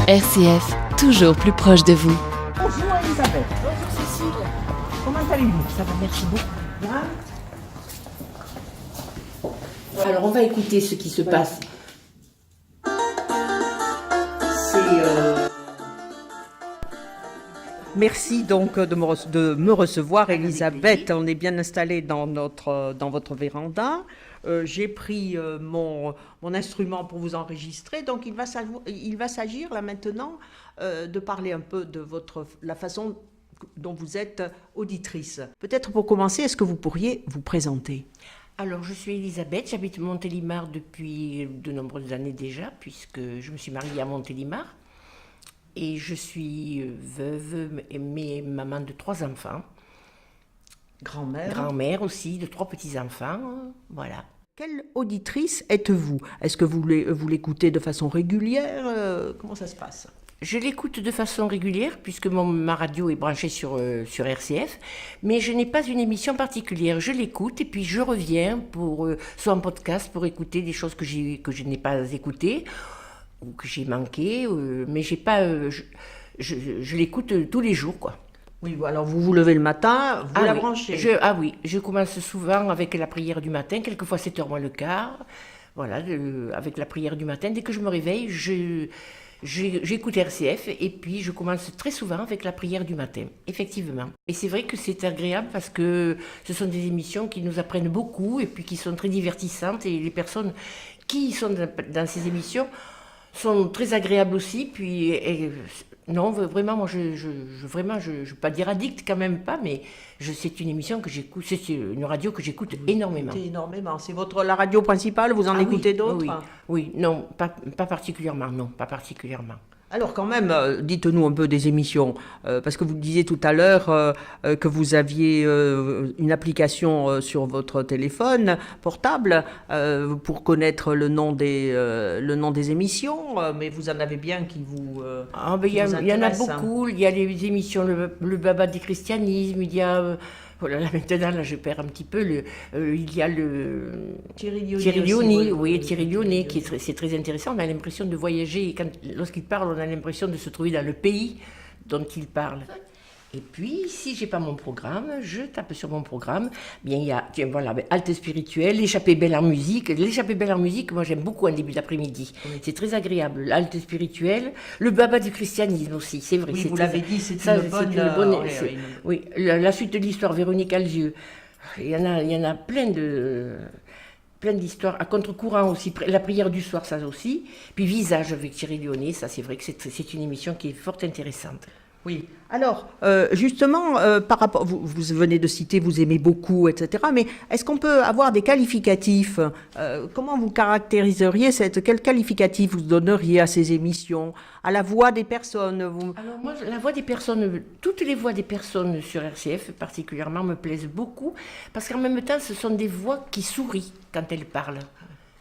RCF, toujours plus proche de vous. Bonjour Elisabeth. Bonjour Cécile. Comment allez-vous? Ça va, merci beaucoup. Bien. Alors on va écouter ce qui se passe. Merci donc de me recevoir, Elisabeth. On est bien installé dans votre véranda. J'ai pris mon instrument pour vous enregistrer. Donc il va s'agir là maintenant de parler un peu de la façon dont vous êtes auditrice. Peut-être pour commencer, est-ce que vous pourriez vous présenter? Alors je suis Elisabeth, j'habite Montélimar depuis de nombreuses années déjà, puisque je me suis mariée à Montélimar. Et je suis veuve, mais maman de 3 enfants. Grand-mère. Grand-mère aussi, de 3 petits-enfants, voilà. Quelle auditrice êtes-vous? Est-ce que vous l'écoutez de façon régulière? Comment ça se passe? Je l'écoute de façon régulière, puisque ma radio est branchée sur RCF, mais je n'ai pas une émission particulière. Je l'écoute et puis je reviens, soit en podcast, pour écouter des choses que je n'ai pas écoutées, ou que j'ai manqué, mais j'ai pas, je l'écoute tous les jours, quoi. Oui, alors vous vous levez le matin, vous la oui. branchez. Oui, je commence souvent avec la prière du matin, quelquefois 7h moins le quart. Voilà, avec la prière du matin, dès que je me réveille, j'écoute RCF et puis je commence très souvent avec la prière du matin, effectivement. Et c'est vrai que c'est agréable parce que ce sont des émissions qui nous apprennent beaucoup et puis qui sont très divertissantes, et les personnes qui sont dans ces émissions sont très agréables aussi. Puis non, vraiment, moi, je vais pas dire addict, quand même pas, mais c'est une émission que j'écoute, c'est une radio que j'écoute énormément. Énormément. C'est la radio principale, vous en écoutez d'autres? Oui, non, pas particulièrement, non, pas particulièrement. Alors quand même, dites-nous un peu des émissions, parce que vous disiez tout à l'heure que vous aviez une application sur votre téléphone portable pour connaître le nom des émissions, mais vous en avez bien qui vous Il y en a beaucoup. Il y a les émissions le Baba du christianisme, il y a... Oh là là, maintenant, là, je perds un petit peu. Il y a le Thierry Lioni, Thierry Lioni, c'est très intéressant. On a l'impression de voyager. Lorsqu'il parle, on a l'impression de se trouver dans le pays dont il parle. Et puis, si j'ai pas mon programme, je tape sur mon programme. Bien, il y a, Halte spirituelle, l'échappée belle en musique. L'échappée belle en musique, moi, j'aime beaucoup en début d'après-midi. Oui. C'est très agréable. L'Halte spirituelle, le Baba du christianisme aussi, c'est vrai. Oui, vous l'avez dit, c'est une bonne... Oui, la suite de l'histoire, Véronique Alzieux. Il y en a plein d'histoires. À contre-courant aussi, la prière du soir, ça aussi. Puis Visage avec Thierry Lioni, ça, c'est vrai que c'est une émission qui est fort intéressante. Oui. Alors, justement, par rapport, vous venez de citer, vous aimez beaucoup, etc. Mais est-ce qu'on peut avoir des qualificatifs? Comment vous caractériseriez quel qualificatif vous donneriez à ces émissions, à la voix des personnes? Alors moi, la voix des personnes, toutes les voix des personnes sur RCF particulièrement me plaisent beaucoup, parce qu'en même temps, ce sont des voix qui sourient quand elles parlent.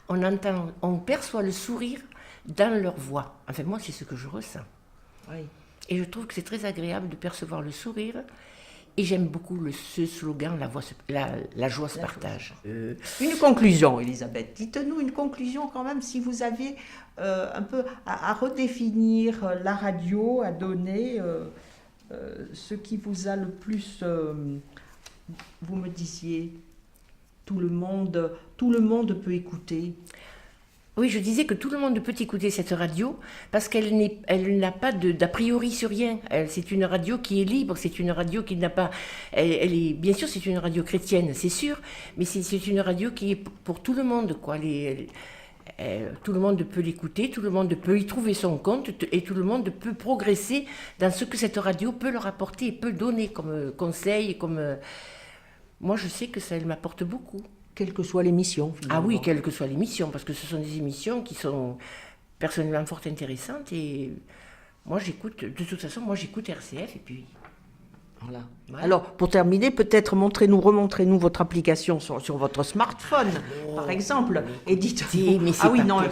On perçoit le sourire dans leur voix. Enfin, moi, c'est ce que je ressens. Oui. Et je trouve que c'est très agréable de percevoir le sourire. Et j'aime beaucoup ce slogan, la joie se partage. Une conclusion, Elisabeth. Dites-nous une conclusion quand même, si vous aviez un peu à redéfinir la radio, à donner ce qui vous a le plus... vous me disiez, tout le monde peut écouter. Oui, je disais que tout le monde peut écouter cette radio parce qu'elle n'a pas d'a priori sur rien. C'est une radio qui est libre, c'est une radio qui n'a pas... bien sûr, c'est une radio chrétienne, c'est sûr, mais c'est une radio qui est pour tout le monde, quoi. Tout le monde peut l'écouter, tout le monde peut y trouver son compte et tout le monde peut progresser dans ce que cette radio peut leur apporter et peut donner comme conseil, Moi, je sais que ça, elle m'apporte beaucoup. Quelle que soit l'émission, finalement. Ah oui, quelle que soit l'émission, parce que ce sont des émissions qui sont personnellement fort intéressantes, et moi j'écoute RCF, et puis... Voilà. Alors, pour terminer, peut-être remontrez-nous votre application sur votre smartphone, par exemple, et dites-nous...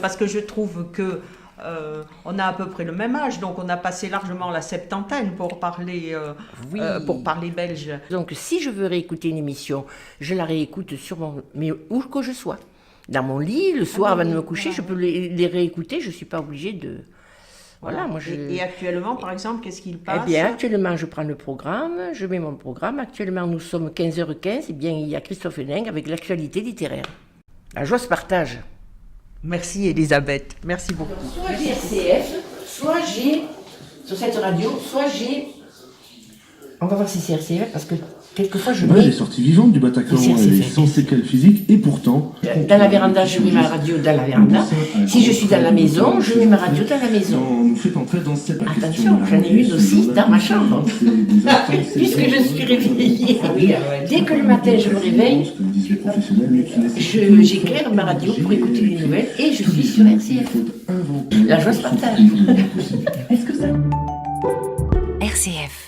parce que je trouve que on a à peu près le même âge, donc on a passé largement la septantaine pour parler belge. Donc si je veux réécouter une émission, je la réécoute mais où que je sois. Dans mon lit, le soir avant de me coucher, je peux les réécouter, je ne suis pas obligée de... Voilà, moi Et actuellement, par exemple, qu'est-ce qu'il passe? Eh bien, actuellement, je prends le programme, je mets mon programme. Actuellement, nous sommes 15h15. Eh bien, il y a Christophe Hénin avec l'actualité littéraire. La joie se partage. Merci Elisabeth, merci beaucoup. Soit j'ai RCF, soit j'ai, sur cette radio, soit j'ai... On va voir si c'est RCF, parce que quelquefois je mets... Elle est sortie vivante du Bataclan, elle est sans séquelles physiques, et pourtant... Dans la véranda, je mets ma radio dans la véranda. Si je suis dans la maison, je mets ma radio dans la maison. On nous fait entrer dans cette Attention, j'en ai une aussi dans ma chambre. Puisque je suis réveillée. Dès que le matin je me réveille, j'éclaire ma radio pour écouter les nouvelles et je suis sur RCF. La joie se partage. RCF.